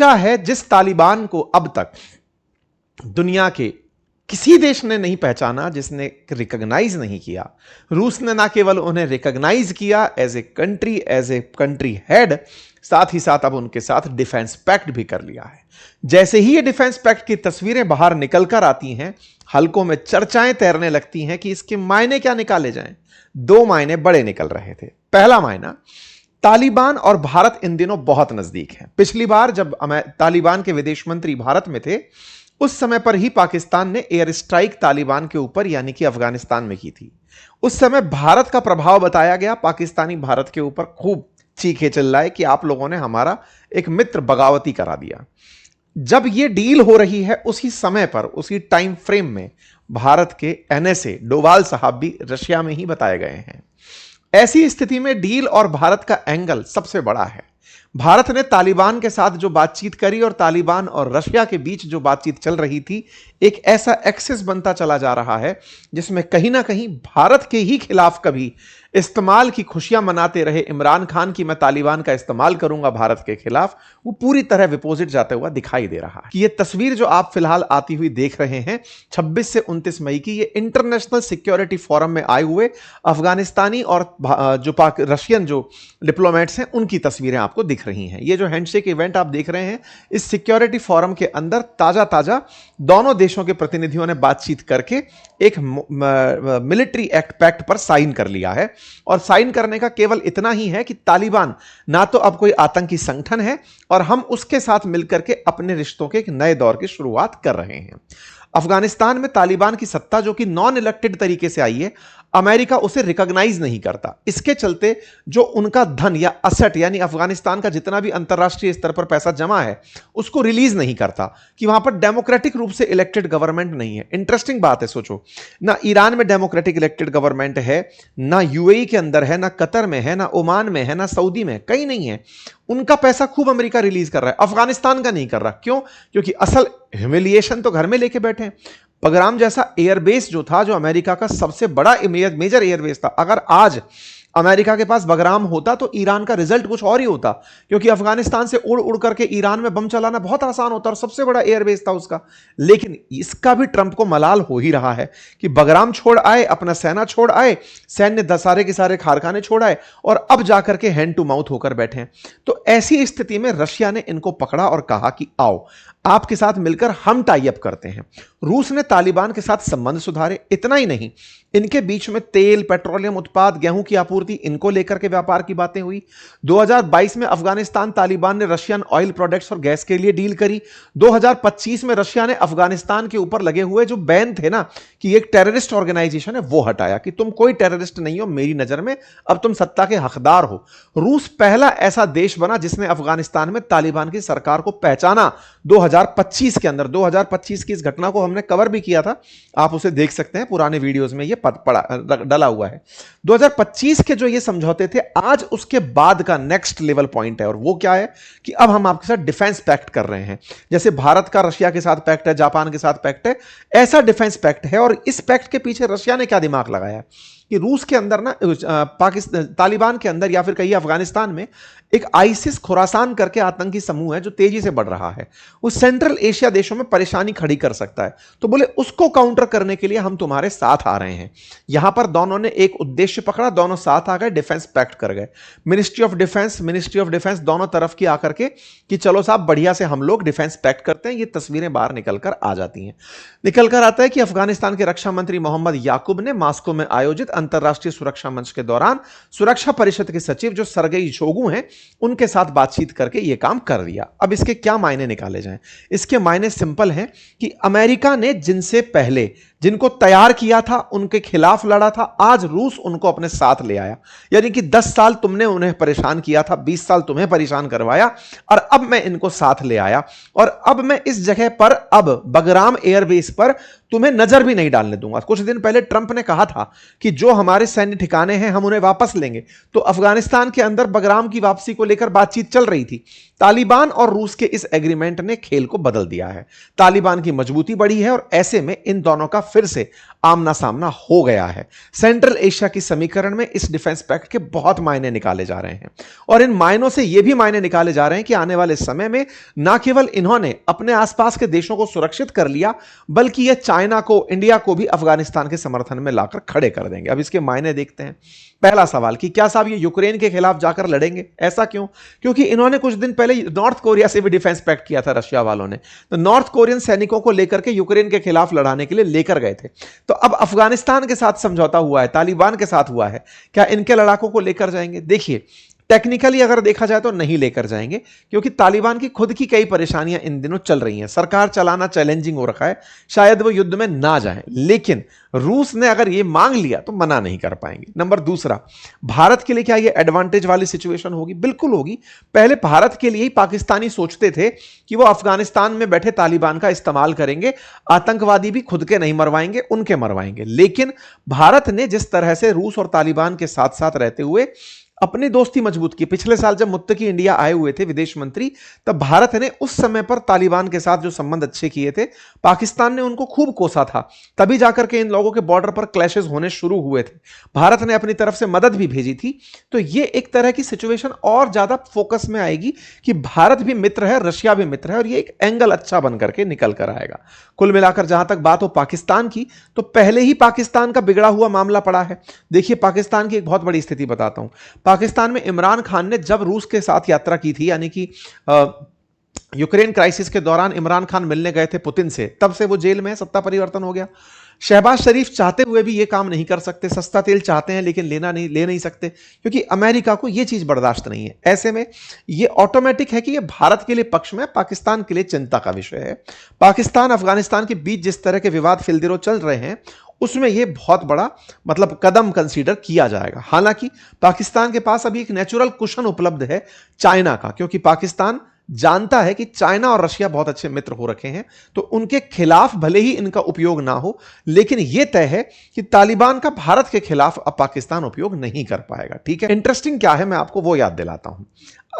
चर्चा है जिस तालिबान को अब तक दुनिया के किसी देश ने नहीं पहचाना, जिसने रिकॉग्नाइज नहीं किया। रूस ने ना केवल उन्हें रिकॉग्नाइज किया एज ए कंट्री हेड, साथ ही साथ अब उनके साथ डिफेंस पैक्ट भी कर लिया है। जैसे ही ये डिफेंस पैक्ट की तस्वीरें बाहर निकल कर आती हैं, हलकों में चर्चाएं तैरने लगती हैं कि इसके मायने क्या निकाले जाएं। दो मायने बड़े निकल रहे थे। पहला मायना, तालिबान और भारत इन दिनों बहुत नजदीक हैं। पिछली बार जब तालिबान के विदेश मंत्री भारत में थे, उस समय पर ही पाकिस्तान ने एयर स्ट्राइक तालिबान के ऊपर यानी कि अफगानिस्तान में की थी। उस समय भारत का प्रभाव बताया गया। पाकिस्तानी भारत के ऊपर खूब चीखे चिल्लाए कि आप लोगों ने हमारा एक मित्र बगावती करा दिया। जब यह डील हो रही है, उसी समय पर, उसी टाइम फ्रेम में भारत के एनएसए डोवाल साहब भी रशिया में ही बताए गए हैं। ऐसी स्थिति में डील और भारत का एंगल सबसे बड़ा है। भारत ने तालिबान के साथ जो बातचीत करी और तालिबान और रशिया के बीच जो बातचीत चल रही थी, एक ऐसा एक्सेस बनता चला जा रहा है जिसमें कहीं ना कहीं भारत के ही खिलाफ कभी इस्तेमाल की खुशियां मनाते रहे इमरान खान की मैं तालिबान का इस्तेमाल करूंगा भारत के खिलाफ, वो पूरी तरह विपोजिट जाते हुआ दिखाई दे रहा है। कि ये तस्वीर जो आप फिलहाल आती हुई देख रहे हैं 26 से 29 मई की, ये इंटरनेशनल सिक्योरिटी फोरम में आए हुए अफगानिस्तानी और जो रशियन जो डिप्लोमेट्स हैं उनकी तस्वीरें आपको दिख रही हैं। ये जो हैंडशेक इवेंट आप देख रहे हैं, इस सिक्योरिटी फोरम के अंदर ताजा दोनों देशों के प्रतिनिधियों ने बातचीत करके एक मिलिट्री एक्ट पैक्ट पर साइन कर लिया है। और साइन करने का केवल इतना ही है कि तालिबान ना तो अब कोई आतंकी संगठन है और हम उसके साथ मिलकर के अपने रिश्तों के एक नए दौर की शुरुआत कर रहे हैं। अफगानिस्तान में तालिबान की सत्ता जो कि नॉन इलेक्टेड तरीके से आई है, अमेरिका उसे रिकॉग्नाइज नहीं करता। इसके चलते जो उनका धन या असेट यानी अफगानिस्तान का जितना भी अंतरराष्ट्रीय स्तर पर पैसा जमा है उसको रिलीज नहीं करता कि वहां पर डेमोक्रेटिक रूप से इलेक्टेड गवर्नमेंट नहीं है। इंटरेस्टिंग बात है, सोचो ना ईरान में डेमोक्रेटिक इलेक्टेड गवर्नमेंट है, ना यूएई के अंदर है, ना कतर में है, ना ओमान में है, ना सऊदी में, कहीं नहीं है। उनका पैसा खूब अमेरिका रिलीज कर रहा है, अफगानिस्तान का नहीं कर रहा। क्यों? क्योंकि असल ह्यूमिलिएशन तो घर में लेके बैठे हैं। बगराम जैसा एयरबेस जो था, जो अमेरिका का सबसे बड़ा मेजर एयरबेस था, अगर आज अमेरिका के पास बगराम होता तो ईरान का रिजल्ट कुछ और ही होता, क्योंकि अफगानिस्तान से उड़ उड़ करके ईरान में बम चलाना बहुत आसान होता और सबसे बड़ा एयरबेस था उसका। लेकिन इसका भी ट्रंप को मलाल हो ही रहा है कि बगराम छोड़ आए, अपना सेना छोड़ आए, सैन्य सारे के सारे कारखाने छोड़ आए और अब जाकर के हैंड टू माउथ होकर बैठे हैं। तो ऐसी स्थिति में रशिया ने इनको पकड़ा और कहा कि आओ आपके साथ मिलकर हम टाई अप करते हैं। रूस ने तालिबान के साथ संबंध सुधारे। इतना ही नहीं, इनके बीच में तेल, पेट्रोलियम उत्पाद, गेहूं की आपूर्ति, इनको लेकर के व्यापार की बातें हुई। 2022 में अफगानिस्तान तालिबान ने रशियन ऑयल प्रोडक्ट्स और गैस के लिए डील करी। 2025 में रशिया ने अफगानिस्तान के ऊपर लगे हुए जो बैन थे ना कि एक टेररिस्ट ऑर्गेनाइजेशन है, वो हटाया कि तुम कोई टेररिस्ट नहीं हो मेरी नजर में, अब तुम सत्ता के हकदार हो। रूस पहला ऐसा देश बना जिसने अफगानिस्तान में तालिबान की सरकार को पहचाना 2025 के अंदर। 2025 की इस घटना को हमने कवर भी किया था, आप उसे देख सकते हैं, पुराने वीडियोस में ये डला हुआ है। 2025 के जो ये समझौते थे, आज उसके बाद का नेक्स्ट लेवल पॉइंट है और वो क्या है कि अब हम आपके साथ डिफेंस पैक्ट कर रहे हैं। जैसे भारत का रशिया के साथ पैक्ट है, जापान के साथ पैक्ट है, ऐसा डिफेंस पैक्ट है। और इस पैक्ट के पीछे रशिया ने क्या दिमाग लगाया कि रूस के अंदर ना, पाकिस्तान तालिबान के अंदर या फिर कहिए अफगानिस्तान में एक आईसिस खुरासान करके आतंकी समूह है जो तेजी से बढ़ रहा है, वो सेंट्रल एशिया देशों में परेशानी खड़ी कर सकता है। तो बोले उसको काउंटर करने के लिए हम तुम्हारे साथ आ रहे हैं। यहां पर दोनों ने एक उद्देश्य पकड़ा, दोनों साथ आ गए, डिफेंस पैक्ट कर गए। मिनिस्ट्री ऑफ डिफेंस दोनों तरफ की आकर के कि चलो साहब बढ़िया से हम लोग डिफेंस पैक्ट करते हैं। ये तस्वीरें बाहर निकल कर आ जाती हैं। निकल कर आता है कि अफगानिस्तान के रक्षा मंत्री मोहम्मद याकूब ने मास्को में आयोजित अंतरराष्ट्रीय सुरक्षा मंच के दौरान सुरक्षा परिषद के सचिव जो सरगेई शोगु हैं उनके साथ बातचीत करके यह काम कर दिया। अब इसके क्या मायने निकाले जाएं? इसके मायने सिंपल हैं कि अमेरिका ने जिनसे पहले जिनको तैयार किया था, उनके खिलाफ लड़ा था, आज रूस उनको अपने साथ ले आया। यानी कि 10 साल तुमने उन्हें परेशान किया था, 20 साल तुम्हें परेशान करवाया और अब मैं इनको साथ ले आया और अब मैं इस जगह पर अब बगराम एयरबेस पर तुम्हें नजर भी नहीं डालने दूंगा। कुछ दिन पहले ट्रंप ने कहा था कि जो हमारे सैन्य ठिकाने हैं हम उन्हें वापस लेंगे। तो अफगानिस्तान के अंदर बगराम की वापसी को लेकर बातचीत चल रही थी। तालिबान और रूस के इस एग्रीमेंट ने खेल को बदल दिया है। तालिबान की मजबूती बढ़ी है और ऐसे में इन दोनों का फिर से आमना सामना हो गया है। सेंट्रल एशिया की समीकरण में इस डिफेंस पैक्ट के बहुत मायने निकाले जा रहे हैं और इन मायनों से यह भी मायने निकाले जा रहे हैं कि आने वाले समय में ना केवल इन्होंने अपने आसपास के देशों को सुरक्षित कर लिया, बल्कि यह चाइना को, इंडिया को भी अफगानिस्तान के समर्थन में लाकर खड़े कर देंगे। अब इसके मायने देखते हैं। पहला सवाल कि क्या साहब ये यूक्रेन के खिलाफ जाकर लड़ेंगे? ऐसा क्यों? क्योंकि इन्होंने कुछ दिन पहले नॉर्थ कोरिया से भी डिफेंस पैक्ट किया था रशिया वालों ने, तो नॉर्थ कोरियन सैनिकों को लेकर के यूक्रेन के खिलाफ लड़ाने के लिए लेकर गए थे। तो अब अफगानिस्तान के साथ समझौता हुआ है, तालिबान के साथ हुआ है, क्या इनके लड़ाकों को लेकर जाएंगे? देखिए, टेक्निकली अगर देखा जाए तो नहीं लेकर जाएंगे, क्योंकि तालिबान की खुद की कई परेशानियां इन दिनों चल रही हैं। सरकार चलाना चैलेंजिंग हो रखा है, शायद वो युद्ध में ना जाएं, लेकिन रूस ने अगर ये मांग लिया तो मना नहीं कर पाएंगे। नंबर दूसरा, भारत के लिए क्या ये एडवांटेज वाली सिचुएशन होगी? बिल्कुल होगी। पहले भारत के लिए ही पाकिस्तानी सोचते थे कि वो अफगानिस्तान में बैठे तालिबान का इस्तेमाल करेंगे, आतंकवादी भी खुद के नहीं मरवाएंगे, उनके मरवाएंगे। लेकिन भारत ने जिस तरह से रूस और तालिबान के साथ साथ रहते हुए अपनी दोस्ती मजबूत की, पिछले साल जब मुत्तकी इंडिया आए हुए थे विदेश मंत्री, तब भारत ने उस समय पर तालिबान के साथ जो संबंध अच्छे किए थे, पाकिस्तान ने उनको खूब कोसा था। तभी जाकर के इन लोगों के बॉर्डर पर क्लैशेस होने शुरू हुए थे। भारत ने अपनी तरफ से मदद भी भेजी थी। तो ये एक तरह की सिचुएशन और ज्यादा फोकस में आएगी कि भारत भी मित्र है, रशिया भी मित्र है, और ये एक एंगल अच्छा बनकर के निकल कर आएगा। कुल मिलाकर जहां तक बात हो पाकिस्तान की, तो पहले ही पाकिस्तान का बिगड़ा हुआ मामला पड़ा है। देखिए, पाकिस्तान की एक बहुत बड़ी स्थिति बताता हूं। पाकिस्तान में इमरान खान ने जब रूस के साथ यात्रा की थी, यानी कि यूक्रेन क्राइसिस के दौरान इमरान खान मिलने गए थे पुतिन से, तब से वो जेल में है, सत्ता परिवर्तन हो गया। शहबाज शरीफ चाहते हुए भी ये काम नहीं कर सकते, सस्ता तेल चाहते हैं लेकिन ले नहीं सकते, क्योंकि अमेरिका को ये चीज बर्दाश्त नहीं है। ऐसे में ये ऑटोमेटिक है कि ये भारत के लिए पक्ष में, पाकिस्तान के लिए चिंता का विषय है। पाकिस्तान अफगानिस्तान के बीच जिस तरह के विवाद फिलदिरों चल रहे हैं, उसमें यह बहुत बड़ा कदम कंसीडर किया जाएगा। हालांकि पाकिस्तान के पास अभी एक नेचुरल कुशन उपलब्ध है चाइना का, क्योंकि पाकिस्तान जानता है कि चाइना और रशिया बहुत अच्छे मित्र हो रखे हैं, तो उनके खिलाफ भले ही इनका उपयोग ना हो, लेकिन यह तय है कि तालिबान का भारत के खिलाफ अब पाकिस्तान उपयोग नहीं कर पाएगा। ठीक है, इंटरेस्टिंग क्या है मैं आपको वो याद दिलाता हूं।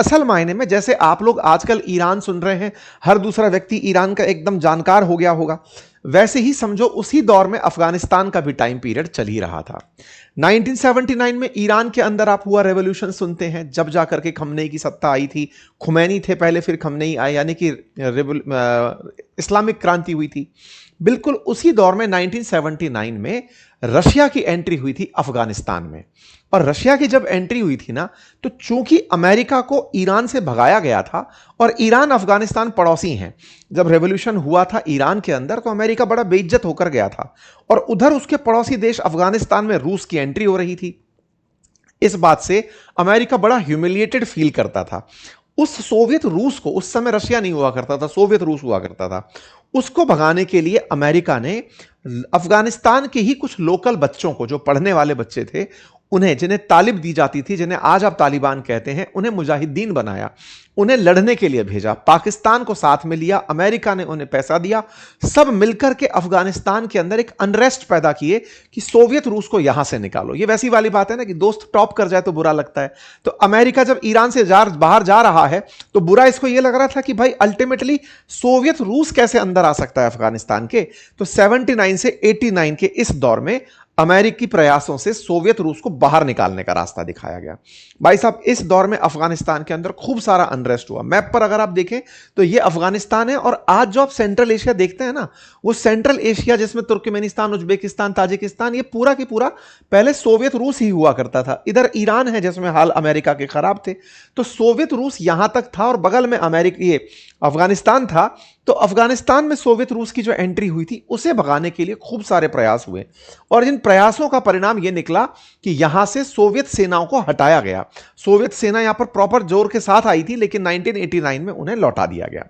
असल मायने में जैसे आप लोग आजकल ईरान सुन रहे हैं, हर दूसरा व्यक्ति ईरान का एकदम जानकार हो गया होगा, वैसे ही समझो उसी दौर में अफगानिस्तान का भी टाइम पीरियड चल ही रहा था। 1979 में ईरान के अंदर आप हुआ रेवोल्यूशन सुनते हैं, जब जाकर के खमनेई की सत्ता आई थी। खुमैनी थे पहले, फिर खमनेई आए, यानी कि इस्लामिक क्रांति हुई थी। बिल्कुल उसी दौर में 1979 में रशिया की एंट्री हुई थी अफगानिस्तान में। और रशिया की जब एंट्री हुई थी ना, तो चूंकि अमेरिका को ईरान से भगाया गया था और ईरान अफगानिस्तान पड़ोसी हैं, जब रेवोल्यूशन हुआ था ईरान के अंदर तो अमेरिका बड़ा बेइज्जत होकर गया था, और उधर उसके पड़ोसी देश अफगानिस्तान में रूस की एंट्री हो रही थी। इस बात से अमेरिका बड़ा ह्यूमिलिएटेड फील करता था। उस सोवियत रूस को, उस समय रशिया नहीं हुआ करता था, सोवियत रूस हुआ करता था, उसको भगाने के लिए अमेरिका ने अफगानिस्तान के ही कुछ लोकल बच्चों को, जो पढ़ने वाले बच्चे थे, उन्हें, जिन्हें तालिब दी जाती थी, जिन्हें आज आप तालिबान कहते हैं, उन्हें मुजाहिदीन बनाया, उन्हें लड़ने के लिए भेजा, पाकिस्तान को साथ में लिया, अमेरिका ने उन्हें पैसा दिया, सब मिलकर के अफगानिस्तान के अंदर एक अनरेस्ट पैदा किए कि सोवियत रूस को यहां से निकालो। ये वैसी वाली बात है ना कि दोस्त टॉप कर जाए तो बुरा लगता है। तो अमेरिका जब ईरान से बाहर जा रहा है तो बुरा इसको यह लग रहा था कि भाई अल्टीमेटली सोवियत रूस कैसे अंदर आ सकता है अफगानिस्तान के। तो 79 से 89 के इस दौर में अमेरिकी प्रयासों से सोवियत रूस को बाहर निकालने का रास्ता दिखाया गया। भाई साहब, इस दौर में अफगानिस्तान के अंदर खूब सारा अनरेस्ट हुआ। मैप पर अगर आप देखें तो ये अफगानिस्तान है, और आज जो आप सेंट्रल एशिया देखते हैं ना, वो सेंट्रल एशिया जिसमें तुर्कमेनिस्तान, उज्बेकिस्तान, ताजिकिस्तान, ये पूरा की पूरा पहले सोवियत रूस ही हुआ करता था। इधर ईरान है जिसमें हाल अमेरिका के खराब थे, तो सोवियत रूस यहां तक था और बगल में अमेरिका, ये अफगानिस्तान था। तो अफगानिस्तान में सोवियत रूस की जो एंट्री हुई थी, उसे भगाने के लिए खूब सारे प्रयास हुए, और इन प्रयासों का परिणाम यह निकला कि यहां से सोवियत सेनाओं को हटाया गया। सोवियत सेना यहां पर प्रॉपर जोर के साथ आई थी, लेकिन 1989 में उन्हें लौटा दिया गया।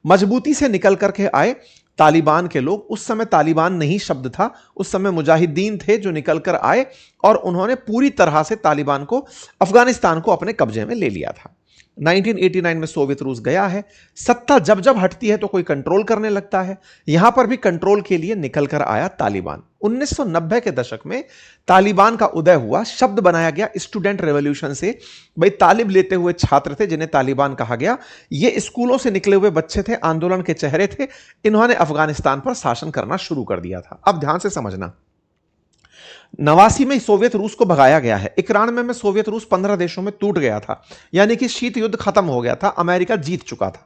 मजबूती से निकल करके आए तालिबान के लोग। उस समय तालिबान नहीं शब्द था, उस समय मुजाहिदीन थे जो निकल कर आए, और उन्होंने पूरी तरह से तालिबान को, अफगानिस्तान को अपने कब्जे में ले लिया था। 1989 में सोवियत रूस गया है। सत्ता जब जब हटती है तो कोई कंट्रोल करने लगता है। यहां पर भी कंट्रोल के लिए निकल कर आया तालिबान। 1990 के दशक में तालिबान का उदय हुआ, शब्द बनाया गया स्टूडेंट रेवोल्यूशन से। भाई तालिब लेते हुए छात्र थे जिन्हें तालिबान कहा गया। ये स्कूलों से निकले हुए बच्चे थे, आंदोलन के चेहरे थे। इन्होंने अफगानिस्तान पर शासन करना शुरू कर दिया था। अब ध्यान से समझना, 89 में सोवियत रूस को भगाया गया है। 91 में सोवियत रूस 15 देशों में टूट गया था, यानी कि शीत युद्ध खत्म हो गया था, अमेरिका जीत चुका था।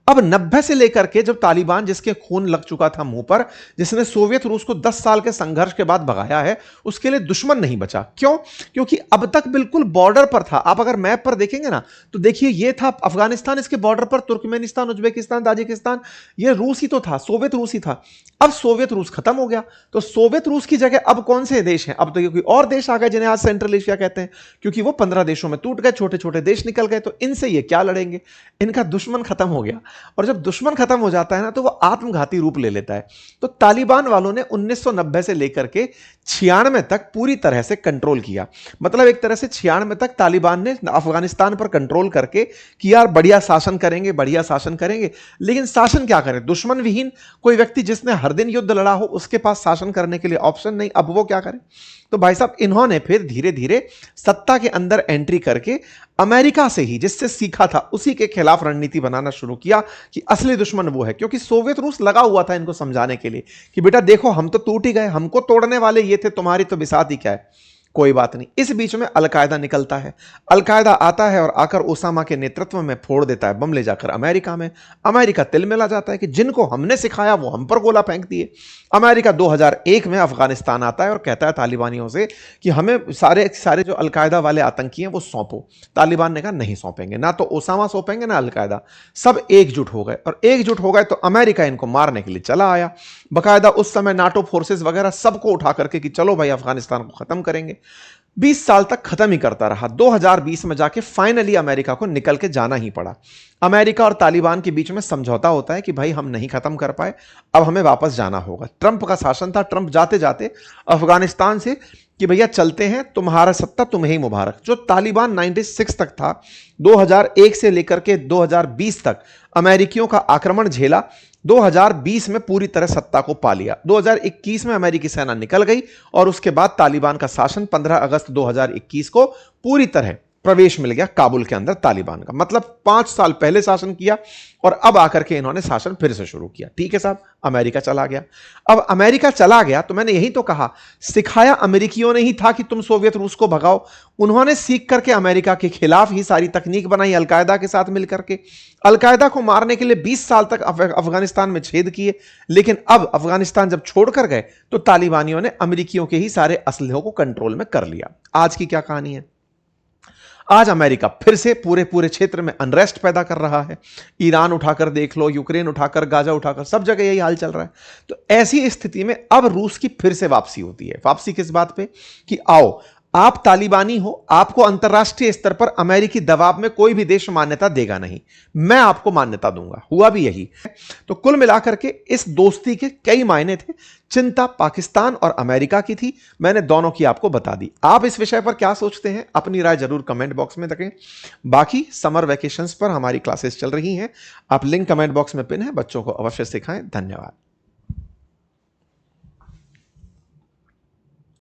अब 90 से लेकर के जब तालिबान, जिसके खून लग चुका था मुंह पर, जिसने सोवियत रूस को 10 साल के संघर्ष के बाद भगाया है, उसके लिए दुश्मन नहीं बचा। क्यों? क्योंकि अब तक बिल्कुल बॉर्डर पर था। आप अगर मैप पर देखेंगे ना तो देखिए ये था अफगानिस्तान, इसके बॉर्डर पर तुर्कमेनिस्तान, उज्बेकिस्तान, ताजिकिस्तान, ये रूस ही तो था, सोवियत रूस ही था। अब सोवियत रूस खत्म हो गया तो सोवियत रूस की जगह अब कौन से देश हैं? अब तो कोई और देश आ गए जिन्हें आज सेंट्रल एशिया कहते हैं, क्योंकि वो 15 देशों में टूट गए, छोटे छोटे देश निकल गए। तो इनसे ये क्या लड़ेंगे? इनका दुश्मन खत्म हो गया। और जब दुश्मन खत्म हो जाता है ना तो वो आत्मघाती रूप ले लेता है। तो तालिबान वालों ने 1990 से लेकर के 96 तक पूरी तरह से कंट्रोल किया। मतलब एक तरह से 96 तक तालिबान ने अफगानिस्तान पर कंट्रोल करके कि यार बढ़िया शासन करेंगे, बढ़िया शासन करेंगे। लेकिन शासन क्या करें? दुश्मन विहीन कोई व्यक्ति जिसने हर दिन युद्ध लड़ा हो, उसके पास शासन करने के लिए ऑप्शन नहीं। अब वो क्या करे? तो भाई साहब, इन्होंने फिर धीरे धीरे सत्ता के अंदर एंट्री करके अमेरिका से ही, जिससे सीखा था, उसी के खिलाफ रणनीति बनाना शुरू किया कि असली दुश्मन वो है। क्योंकि सोवियत रूस लगा हुआ था इनको समझाने के लिए कि बेटा देखो, हम तो टूट ही गए, हमको तोड़ने वाले ये थे, तुम्हारी तो बिसात ही क्या है। कोई बात नहीं। इस बीच में अलकायदा निकलता है। अलकायदा आता है और आकर ओसामा के नेतृत्व में फोड़ देता है बम ले जाकर अमेरिका में। अमेरिका तिलमिला जाता है कि जिनको हमने सिखाया वो हम पर गोला फेंक दिए। अमेरिका 2001 में अफगानिस्तान आता है और कहता है तालिबानियों से कि हमें सारे सारे जो अलकायदा वाले आतंकी हैं वो सौंपो। तालिबान ने कहा नहीं सौंपेंगे, ना तो ओसामा सौंपेंगे ना अलकायदा। सब एकजुट हो गए और एकजुट हो गए तो अमेरिका इनको मारने के लिए चला आया। बकायदा उस समय नाटो फोर्सेस वगैरह सबको उठा करके कि चलो भाई अफगानिस्तान को खत्म करेंगे। 20 साल तक खत्म ही करता रहा। 2020 में जाके फाइनली अमेरिका को निकल के जाना ही पड़ा। अमेरिका और तालिबान के बीच में समझौता होता है कि भाई हम नहीं खत्म कर पाए, अब हमें वापस जाना होगा। ट्रंप का शासन था, ट्रंप जाते जाते अफगानिस्तान से कि भैया चलते हैं, तुम्हारा सत्ता तुम्हें ही मुबारक। जो तालिबान 96 तक था, 2001 से लेकर के 2020 तक अमेरिकियों का आक्रमण झेला, 2020 में पूरी तरह सत्ता को पा लिया। 2021 में अमेरिकी सेना निकल गई और उसके बाद तालिबान का शासन 15 अगस्त 2021 को पूरी तरह प्रवेश मिल गया काबुल के अंदर तालिबान का। मतलब 5 साल पहले शासन किया और अब आकर के इन्होंने शासन फिर से शुरू किया। ठीक है साहब, अमेरिका चला गया। अब अमेरिका चला गया तो मैंने यही तो कहा, सिखाया अमेरिकियों ने ही था कि तुम सोवियत रूस को भगाओ। उन्होंने सीख करके अमेरिका के खिलाफ ही सारी तकनीक बनाई, अलकायदा के साथ मिलकर के। अलकायदा को मारने के लिए 20 साल तक अफगानिस्तान में छेद किए। लेकिन अब अफगानिस्तान जब छोड़कर गए तो तालिबानियों ने अमेरिकियों के ही सारे असलहों को कंट्रोल में कर लिया। आज की क्या कहानी है? आज अमेरिका फिर से पूरे पूरे क्षेत्र में अनरेस्ट पैदा कर रहा है। ईरान उठाकर देख लो, यूक्रेन उठाकर, गाजा उठाकर, सब जगह यही हाल चल रहा है। तो ऐसी स्थिति में अब रूस की फिर से वापसी होती है। वापसी किस बात पे? कि आओ, आप तालिबानी हो, आपको अंतरराष्ट्रीय स्तर पर अमेरिकी दबाव में कोई भी देश मान्यता देगा नहीं, मैं आपको मान्यता दूंगा। हुआ भी यही। तो कुल मिलाकर के इस दोस्ती के कई मायने थे। चिंता पाकिस्तान और अमेरिका की थी, मैंने दोनों की आपको बता दी। आप इस विषय पर क्या सोचते हैं? अपनी राय जरूर कमेंट बॉक्स में रखें। बाकी समर वेकेशंस पर हमारी क्लासेस चल रही हैं, आप लिंक कमेंट बॉक्स में पिन है, बच्चों को अवश्य सिखाएं। धन्यवाद।